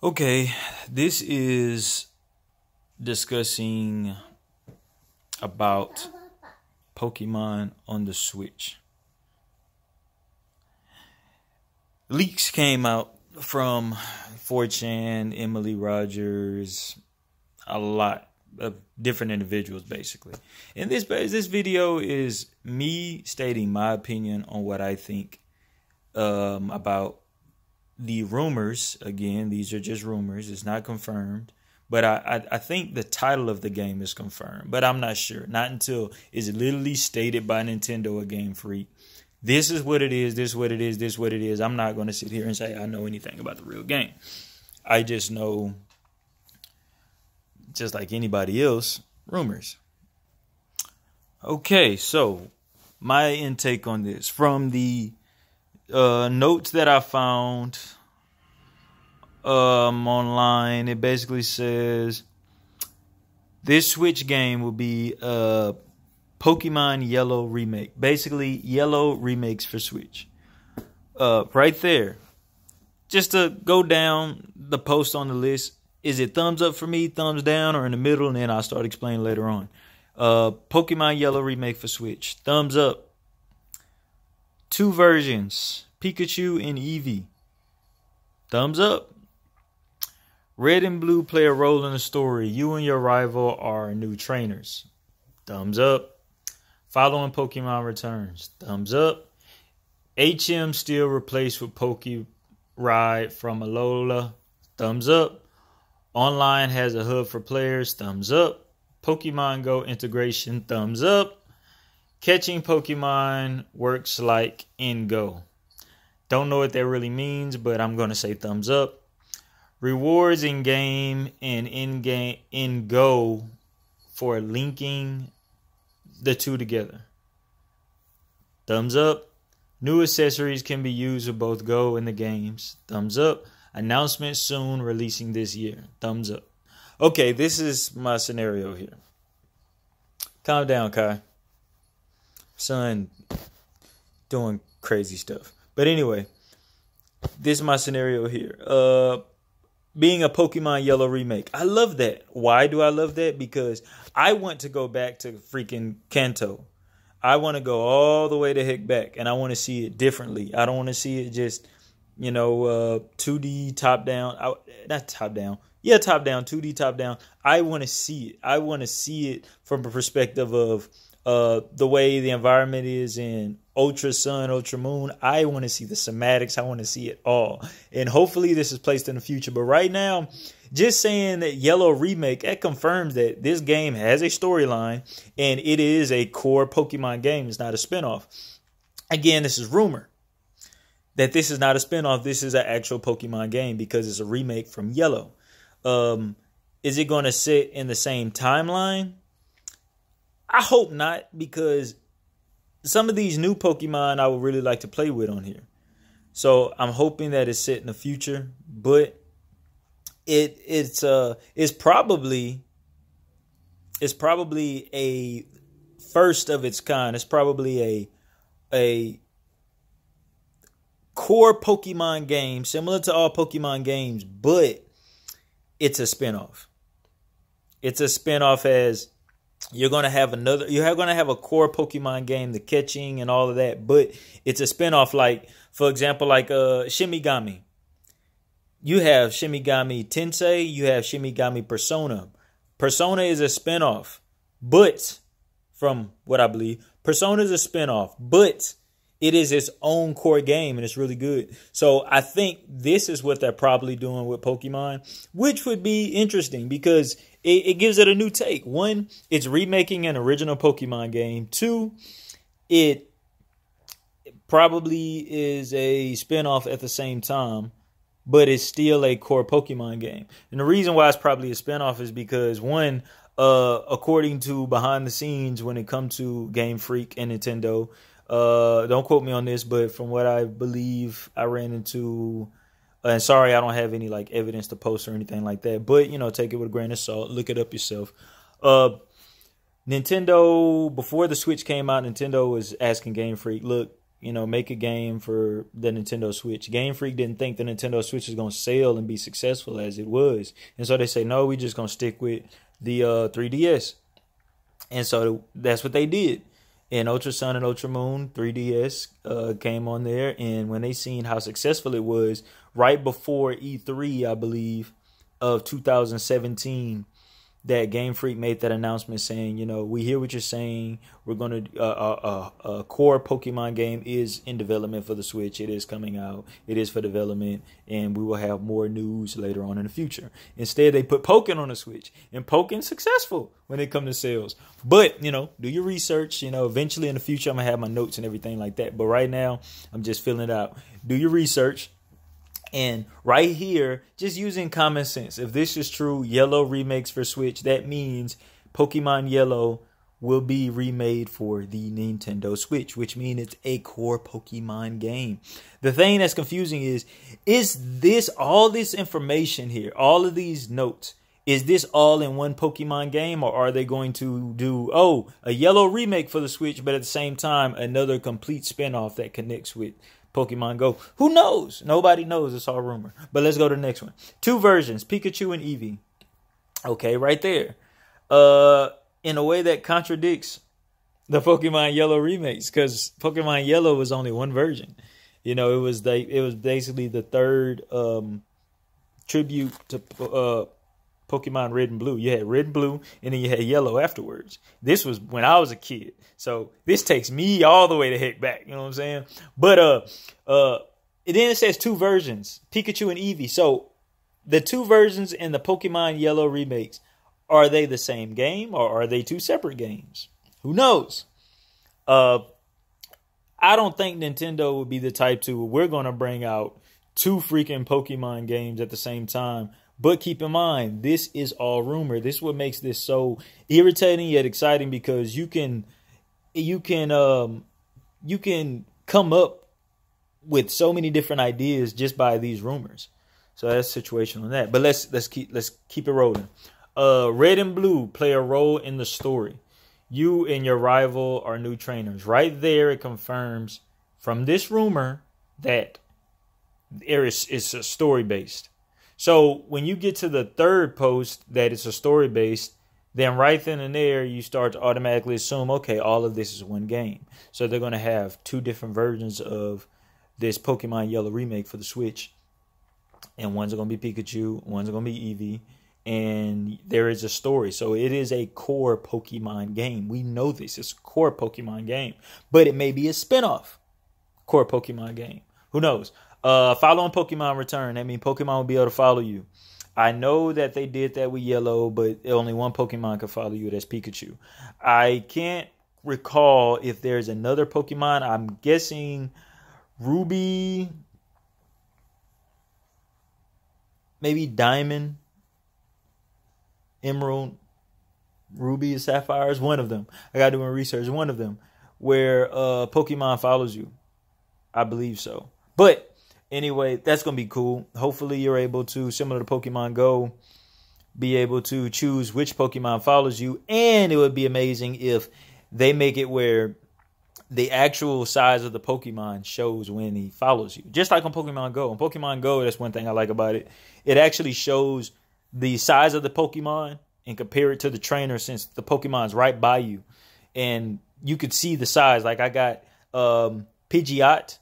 Okay, this is discussing about Pokemon on the Switch. Leaks came out from 4chan, Emily Rogers, a lot of different individuals basically. And this video is me stating my opinion on what I think about the rumors. Again, these are just rumors. It's not confirmed. But I think the title of the game is confirmed. But I'm not sure. Not until it's literally stated by Nintendo or Game Freak. This is what it is. This is what it is. This is what it is. I'm not going to sit here and say I know anything about the real game. I just know, just like anybody else, rumors. Okay, so my intake on this. From the notes that I found online, it basically says this Switch game will be a Pokemon Yellow remake. Basically, Yellow remakes for Switch. Right there. Just to go down the post on the list. Is it thumbs up for me, thumbs down, or in the middle? And then I'll start explaining later on. Pokemon Yellow remake for Switch. Thumbs up. 2 versions. Pikachu and Eevee. Thumbs up. Red and Blue play a role in the story. You and your rival are new trainers. Thumbs up. Following Pokemon returns. Thumbs up. HM still replaced with Pokéride from Alola. Thumbs up. Online has a hub for players. Thumbs up. Pokemon Go integration. Thumbs up. Catching Pokemon works like in Go. Don't know what that really means, but I'm going to say thumbs up. Rewards in game and in Go for linking the two together. Thumbs up. New accessories can be used with both Go and the games. Thumbs up. Announcement soon, releasing this year. Thumbs up. Okay, this is my scenario here. Calm down, Kai. Son doing crazy stuff. But anyway, this is my scenario here. Being a Pokemon Yellow remake. I love that. Why do I love that? Because I want to go back to freaking Kanto. I want to go all the way the heck back. And I want to see it differently. I don't want to see it just, 2D top down. Not top down. Yeah, top down. 2D top down. I want to see it. I want to see it from a perspective of the way the environment is in Ultra Sun, Ultra Moon. I want to see the somatics. I want to see it all. And hopefully this is placed in the future. But right now, just saying that Yellow remake, that confirms that this game has a storyline and it is a core Pokemon game. It's not a spinoff. Again, this is rumor that this is not a spinoff. This is an actual Pokemon game because it's a remake from Yellow. Is it going to sit in the same timeline? I hope not, because some of these new Pokemon I would really like to play with on here. So I'm hoping that it's set in the future, but it's probably a first of its kind. It's probably a core Pokemon game similar to all Pokemon games, but it's a spinoff. It's a spinoff as you're going to have a core Pokemon game, the catching and all of that, but it's a spinoff like, for example, like Shimigami. You have Shimigami Tensei, you have Shimigami Persona. Persona is a spinoff, but from what I believe, Persona is a spinoff, but it is its own core game and it's really good. So I think this is what they're probably doing with Pokemon, which would be interesting because it gives it a new take. 1, it's remaking an original Pokemon game. 2, it probably is a spinoff at the same time, but it's still a core Pokemon game. And the reason why it's probably a spinoff is because 1, according to behind the scenes when it comes to Game Freak and Nintendo, don't quote me on this, but from what I believe I ran into, and sorry, I don't have any like evidence to post or anything like that, but take it with a grain of salt, look it up yourself. Nintendo, before the Switch came out, Nintendo was asking Game Freak, look, make a game for the Nintendo Switch. Game Freak didn't think the Nintendo Switch was going to sell and be successful as it was. And so they say, no, we just going to stick with the 3DS. And so that's what they did. And Ultra Sun and Ultra Moon 3DS came on there. And when they seen how successful it was, right before E3, I believe, of 2017, that Game Freak made that announcement saying, we hear what you're saying. We're going to, a core Pokemon game is in development for the Switch. It is coming out. It is for development. And we will have more news later on in the future. Instead, they put Pokken on the Switch. And Pokken's successful when it comes to sales. But, do your research. Eventually in the future, I'm going to have my notes and everything like that. But right now, I'm just filling it out. Do your research. And right here, just using common sense, if this is true, Yellow remakes for Switch, that means Pokemon Yellow will be remade for the Nintendo Switch, which means it's a core Pokemon game. The thing that's confusing is this all this information here, all of these notes, is this all in one Pokemon game, or are they going to do, a Yellow remake for the Switch, but at the same time, another complete spinoff that connects with Pokemon Go? Who knows? Nobody knows. It's all rumor. But let's go to the next one. 2 versions, Pikachu and Eevee. Okay, right there. In a way that contradicts the Pokemon Yellow remakes, because Pokemon Yellow was only one version. It was basically the third tribute to Pokemon Red and Blue. You had Red and Blue, and then you had Yellow afterwards. This was when I was a kid. So this takes me all the way the heck back. You know what I'm saying? But then it says 2 versions, Pikachu and Eevee. So the 2 versions in the Pokemon Yellow remakes, are they the same game, or are they 2 separate games? Who knows? I don't think Nintendo would be the type to, we're going to bring out 2 freaking Pokemon games at the same time. But keep in mind, this is all rumor. This is what makes this so irritating yet exciting, because you can come up with so many different ideas just by these rumors. So that's the situation on that. But let's keep it rolling. Red and Blue play a role in the story. You and your rival are new trainers. Right there, it confirms from this rumor that it's a story based. So when you get to the third post that it's a story based, then right then and there you start to automatically assume, okay, all of this is one game. So they're going to have 2 different versions of this Pokemon Yellow remake for the Switch. And one's going to be Pikachu, one's going to be Eevee. And there is a story. So it is a core Pokemon game. We know this. It's a core Pokemon game. But it may be a spinoff core Pokemon game. Who knows? Following Pokemon Return. That means Pokemon will be able to follow you. I know that they did that with Yellow, but only one Pokemon can follow you. That's Pikachu. I can't recall if there's another Pokemon. I'm guessing Ruby, maybe Diamond, Emerald, Ruby, and Sapphire is one of them. I got to do my research. One of them where Pokemon follows you. I believe so. But anyway, that's going to be cool. Hopefully you're able to, similar to Pokemon Go, be able to choose which Pokemon follows you. And it would be amazing if they make it where the actual size of the Pokemon shows when he follows you. Just like on Pokemon Go. On Pokemon Go, that's one thing I like about it. It actually shows the size of the Pokemon and compare it to the trainer, since the Pokemon's right by you. And you could see the size. Like I got Pidgeot.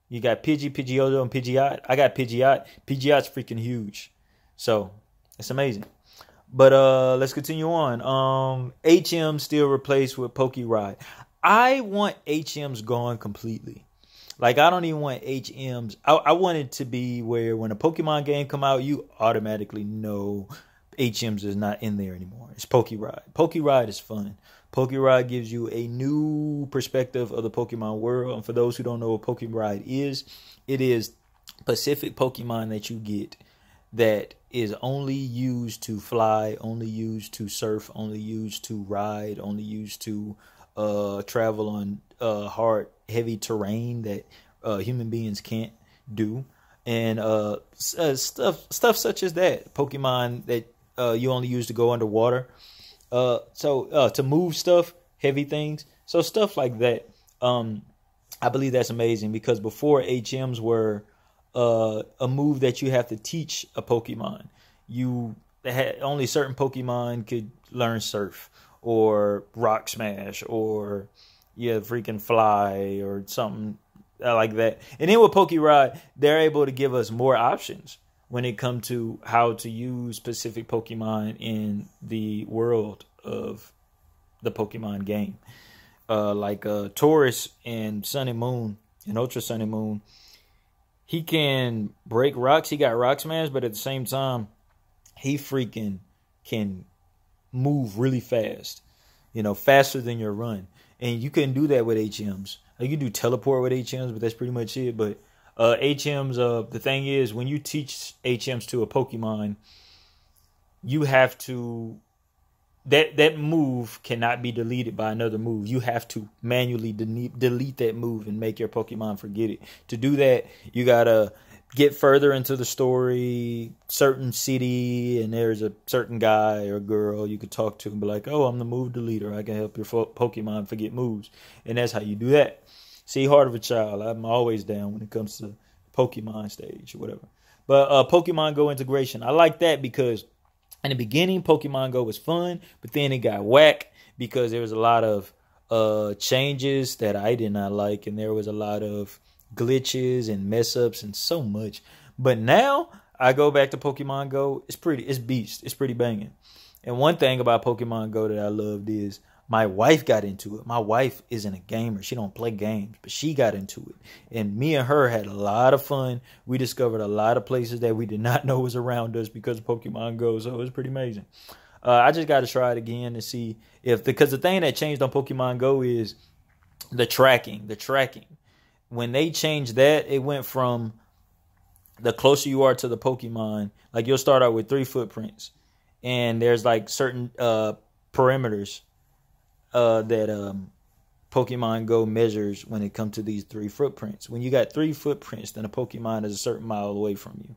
You got Pidgeotto, and Pidgeot. I got Pidgeot. Pidgeot's freaking huge. So it's amazing. But let's continue on. HM still replaced with Pokeride. I want HMs gone completely. Like, I don't even want HMs. I want it to be where when a Pokemon game come out, you automatically know HMs is not in there anymore. It's Pokeride. Pokeride is fun. Pokeride gives you a new perspective of the Pokemon world. And for those who don't know what Pokeride is, it is specific Pokemon that you get that is only used to fly, only used to surf, only used to ride, only used to travel on hard, heavy terrain that human beings can't do. And stuff such as that. Pokemon that you only use to go underwater. So to move stuff, heavy things. So stuff like that. I believe that's amazing because before HMs were a move that you have to teach a Pokemon. You had only certain Pokemon could learn Surf or Rock Smash or freaking Fly or something like that. And then with Pokerod, they're able to give us more options when it comes to how to use specific Pokemon in the world of the Pokemon game. Like Taurus and Sun and Moon and Ultra Sun and Moon, he can break rocks. He got Rock Smash, but at the same time, he freaking can move really fast. Faster than your run. And you couldn't do that with HMs. You can do teleport with HMs, but that's pretty much it. But HMs, the thing is, when you teach HMs to a Pokemon, you have to... That move cannot be deleted by another move. You have to manually delete that move and make your Pokemon forget it. To do that, you gotta get further into the story, certain city, and there's a certain guy or girl you could talk to and be like, oh, I'm the move deleter. I can help your Pokemon forget moves. And that's how you do that. See, Heart of a Child. I'm always down when it comes to Pokemon stage or whatever. But Pokemon Go integration. I like that because in the beginning, Pokemon Go was fun, but then it got whack because there was a lot of changes that I did not like, and there was a lot of glitches and mess ups and so much. But now I go back to Pokemon Go. It's beast. It's pretty banging. And one thing about Pokemon Go that I loved is my wife got into it. My wife isn't a gamer. She don't play games, but she got into it. And me and her had a lot of fun. We discovered a lot of places that we did not know was around us because of Pokemon Go. So it was pretty amazing. I just got to try it again to see because the thing that changed on Pokemon Go is the tracking. When they changed that, it went from the closer you are to the Pokemon, like you'll start out with 3 footprints, and there's like certain parameters that Pokemon Go measures when it comes to these 3 footprints. When you got 3 footprints, then a Pokemon is a certain mile away from you.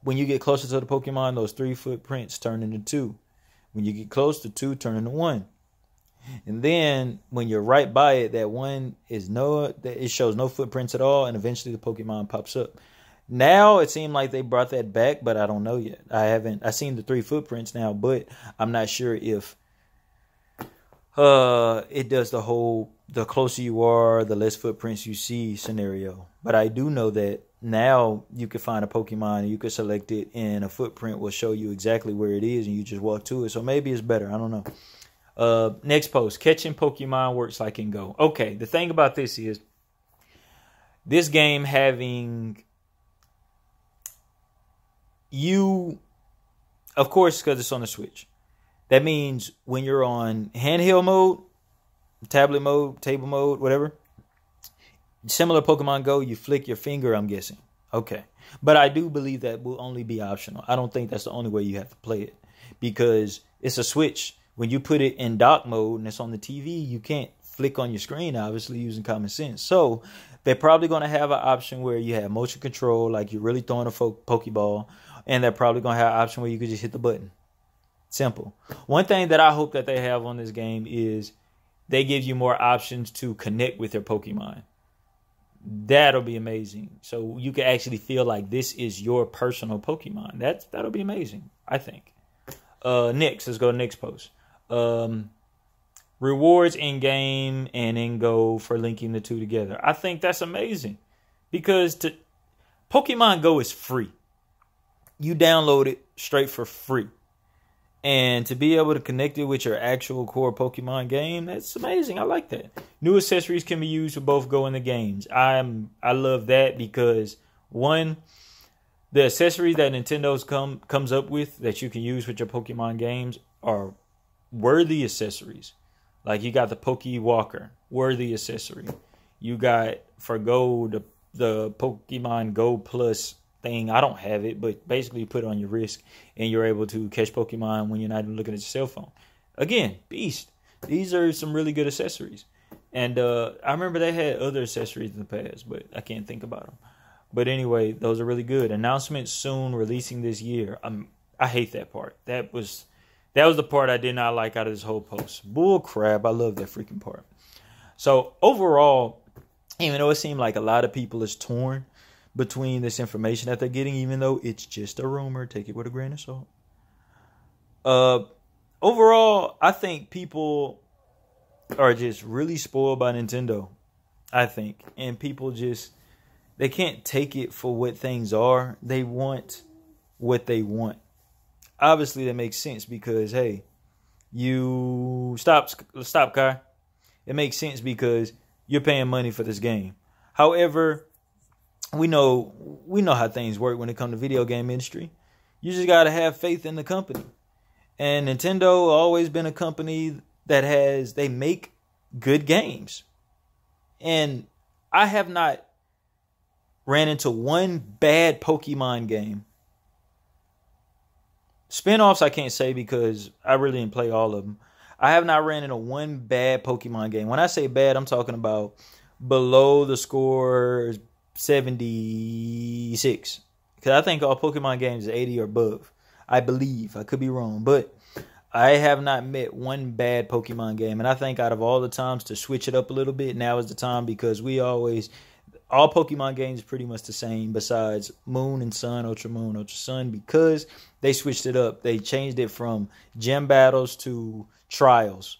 When you get closer to the Pokemon, those 3 footprints turn into 2. When you get close to 2, turn into 1. And then when you're right by it, that 1 is it shows no footprints at all, and eventually the Pokemon pops up. Now it seemed like they brought that back, but I don't know yet. I seen the 3 footprints now, but I'm not sure if it does the closer you are, the less footprints you see scenario. But I do know that now you can find a Pokemon and you can select it, and a footprint will show you exactly where it is, and you just walk to it. So maybe it's better. I don't know. Next post, catching Pokemon works like in Go. Okay, the thing about this is this game having of course, because it's on the Switch. That means when you're on handheld mode, tablet mode, table mode, whatever, similar Pokemon Go, you flick your finger, I'm guessing. Okay. But I do believe that will only be optional. I don't think that's the only way you have to play it because it's a Switch. When you put it in dock mode and it's on the TV, you can't flick on your screen, obviously, using common sense. So they're probably going to have an option where you have motion control, like you're really throwing a Pokeball, and they're probably going to have an option where you could just hit the button. Simple. One thing that I hope that they have on this game is they give you more options to connect with your Pokemon. That'll be amazing. So you can actually feel like this is your personal Pokemon. That'll be amazing, I think. Next, let's go to next post. Rewards in game and in Go for linking the two together. I think that's amazing because Pokemon Go is free. You download it straight for free. And to be able to connect it with your actual core Pokemon game, that's amazing. I like that. New accessories can be used for both Go and the games. I love that because, one, the accessories that Nintendo's comes up with that you can use with your Pokemon games are worthy accessories. Like you got the Pokewalker, worthy accessory. You got for Go the Pokemon Go Plus thing. I don't have it, but basically you put it on your wrist and you're able to catch Pokemon when you're not even looking at your cell phone. Again, beast. These are some really good accessories. And I remember they had other accessories in the past, but I can't think about them. But anyway, those are really good. Announcement soon, releasing this year. I hate that part. That was the part I did not like out of this whole post. Bull crap. I love that freaking part. So overall, even though it seemed like a lot of people is torn between this information that they're getting, even though it's just a rumor, take it with a grain of salt. Overall, I think people are just really spoiled by Nintendo, I think. And people just, they can't take it for what things are. They want what they want. Obviously, that makes sense because, hey, you... Stop, Kai. It makes sense because you're paying money for this game. However, we know how things work when it comes to video game industry. You just got to have faith in the company. And Nintendo always been a company that they make good games. And I have not ran into one bad Pokemon game. Spinoffs I can't say because I really didn't play all of them. I have not ran into one bad Pokemon game. When I say bad, I'm talking about below the score 76. Because I think all Pokemon games are 80 or above. I believe. I could be wrong. But I have not met one bad Pokemon game. And I think out of all the times to switch it up a little bit, now is the time because all Pokemon games are pretty much the same besides Moon and Sun, Ultra Moon, Ultra Sun, because they switched it up. They changed it from gym battles to trials.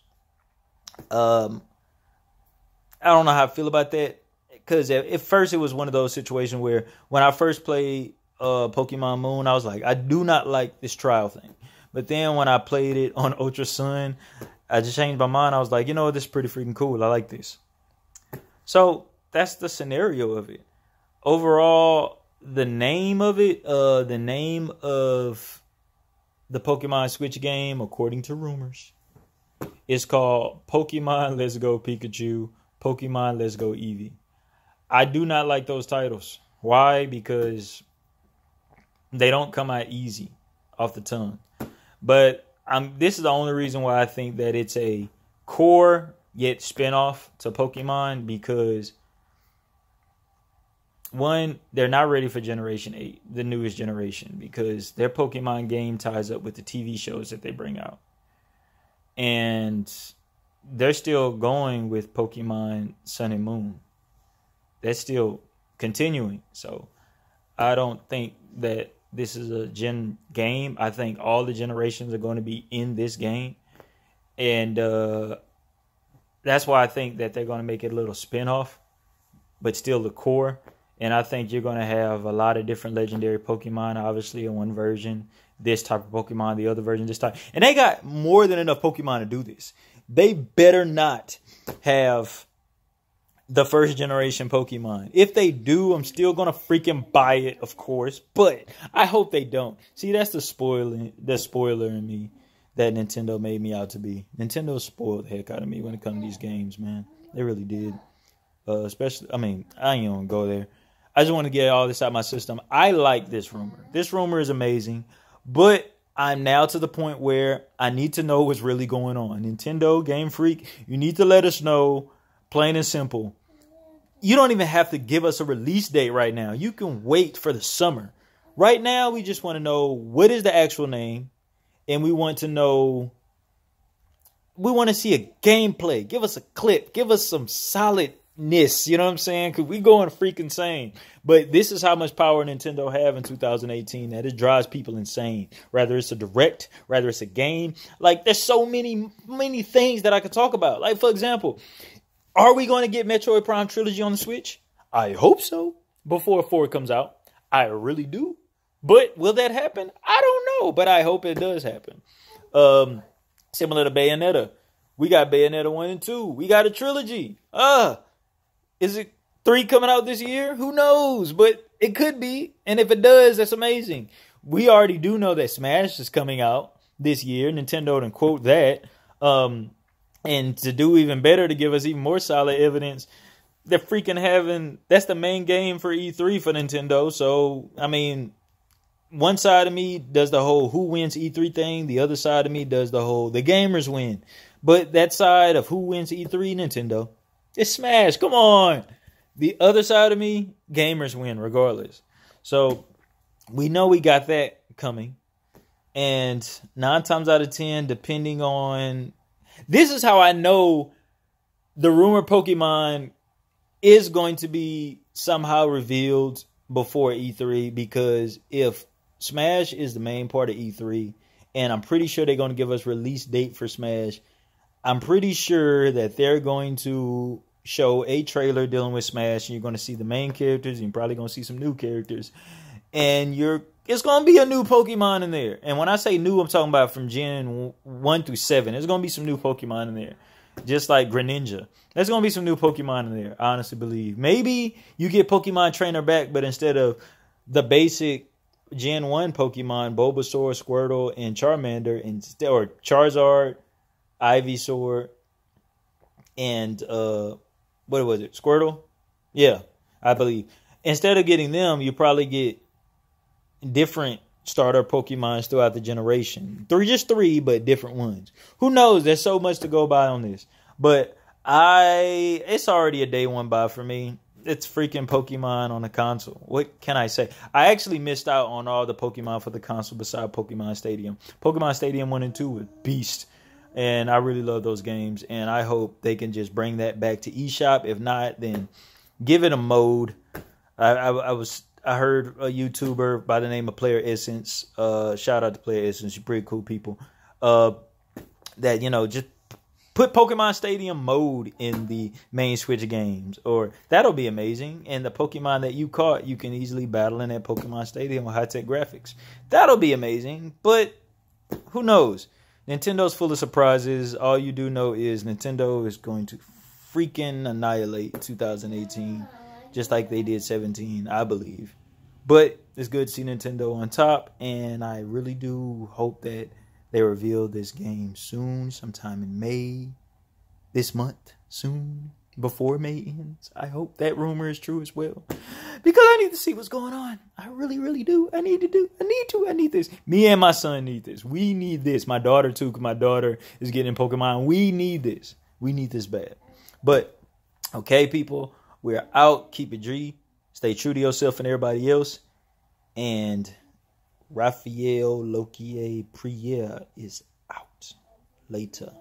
I don't know how I feel about that because at first it was one of those situations where when I first played Pokemon Moon, I was like, I do not like this trial thing. But then when I played it on Ultra Sun, I just changed my mind. I was like, you know what, this is pretty freaking cool. I like this. So that's the scenario of it. Overall, the name of the Pokemon Switch game, according to rumors, is called Pokemon Let's Go Pikachu, Pokemon Let's Go Eevee. I do not like those titles. Why? Because they don't come out easy off the tongue. But this is the only reason why I think that it's a core yet spinoff to Pokemon, because one, they're not ready for Generation 8, the newest generation, because their Pokemon game ties up with the TV shows that they bring out. And they're still going with Pokemon Sun and Moon. That's still continuing. So I don't think that this is a gen game. I think all the generations are going to be in this game. And that's why I think that they're going to make it a little spin-off, but still the core. And I think you're going to have a lot of different legendary Pokemon, obviously, in one version. This type of Pokemon, the other version, this type. And they got more than enough Pokemon to do this. They better not have the first generation Pokemon. If they do, I'm still going to freaking buy it, of course. But I hope they don't. See, that's the spoiler in me that Nintendo made me out to be. Nintendo spoiled the heck out of me when it comes to these games, man. They really did. Especially, I mean, I ain't going to go there. I just want to get all this out of my system. I like this rumor. This rumor is amazing. But I'm now to the point where I need to know what's really going on. Nintendo, Game Freak, you need to let us know, plain and simple. You don't even have to give us a release date right now. You can wait for the summer. Right now, we just want to know what is the actual name. And we want to know, we want to see a gameplay. Give us a clip. Give us some solidness. You know what I'm saying? Because we going freaking insane. But this is how much power Nintendo have in 2018 that it drives people insane. Whether it's a direct, whether it's a game. Like, there's so many things that I could talk about. Like, for example, are we going to get Metroid Prime Trilogy on the Switch? I hope so. Before 4 comes out. I really do. But will that happen? I don't know. But I hope it does happen. Similar to Bayonetta. We got Bayonetta 1 and 2. We got a trilogy. Is it 3 coming out this year? Who knows? But it could be. And if it does, that's amazing. We already do know that Smash is coming out this year. Nintendo didn't quote that. And to do even better, to give us even more solid evidence, they're freaking having... That's the main game for E3 for Nintendo. So, I mean, one side of me does the whole who wins E3 thing. The other side of me does the whole the gamers win. But that side of who wins E3, Nintendo. It's Smash. Come on. The other side of me, gamers win regardless. So we know we got that coming. And 9 times out of 10, depending on... This is how I know the rumored Pokemon is going to be somehow revealed before E3, because if Smash is the main part of E3, and I'm pretty sure they're going to give us release date for Smash, I'm pretty sure that they're going to show a trailer dealing with Smash, and you're going to see the main characters, and you're probably going to see some new characters, and it's going to be a new Pokemon in there. And when I say new, I'm talking about from Gen 1 through 7. There's going to be some new Pokemon in there. Just like Greninja. There's going to be some new Pokemon in there, I honestly believe. Maybe you get Pokemon Trainer back, but instead of the basic Gen 1 Pokemon, Bulbasaur, Squirtle, and Charmander, or Charizard, Ivysaur, and what was it? Squirtle? Yeah, I believe. Instead of getting them, you probably get different starter Pokemons throughout the generation. Just three, but different ones. Who knows? There's so much to go by on this. But it's already a day one buy for me. It's freaking Pokemon on the console. What can I say? I actually missed out on all the Pokemon for the console besides Pokemon Stadium. Pokemon Stadium 1 and 2 was beast. And I really love those games. And I hope they can just bring that back to eShop. If not, then give it a mode. I heard a YouTuber by the name of Player Essence. Shout out to Player Essence. You're pretty cool people. That, just put Pokemon Stadium mode in the main Switch games. Or that'll be amazing. And the Pokemon that you caught, you can easily battle in that Pokemon Stadium with high-tech graphics. That'll be amazing. But who knows? Nintendo's full of surprises. All you do know is Nintendo is going to freaking annihilate 2018. Just like they did 17, I believe. But it's good to see Nintendo on top. And I really do hope that they reveal this game soon. Sometime in May. This month. Soon. Before May ends. I hope that rumor is true as well. Because I need to see what's going on. I really, really do. I need this. Me and my son need this. We need this. My daughter too. Because my daughter is getting Pokemon. We need this. We need this bad. But, okay, people. We're out. Keep it G. Stay true to yourself and everybody else. And Raphael Lokier Priere is out. Later.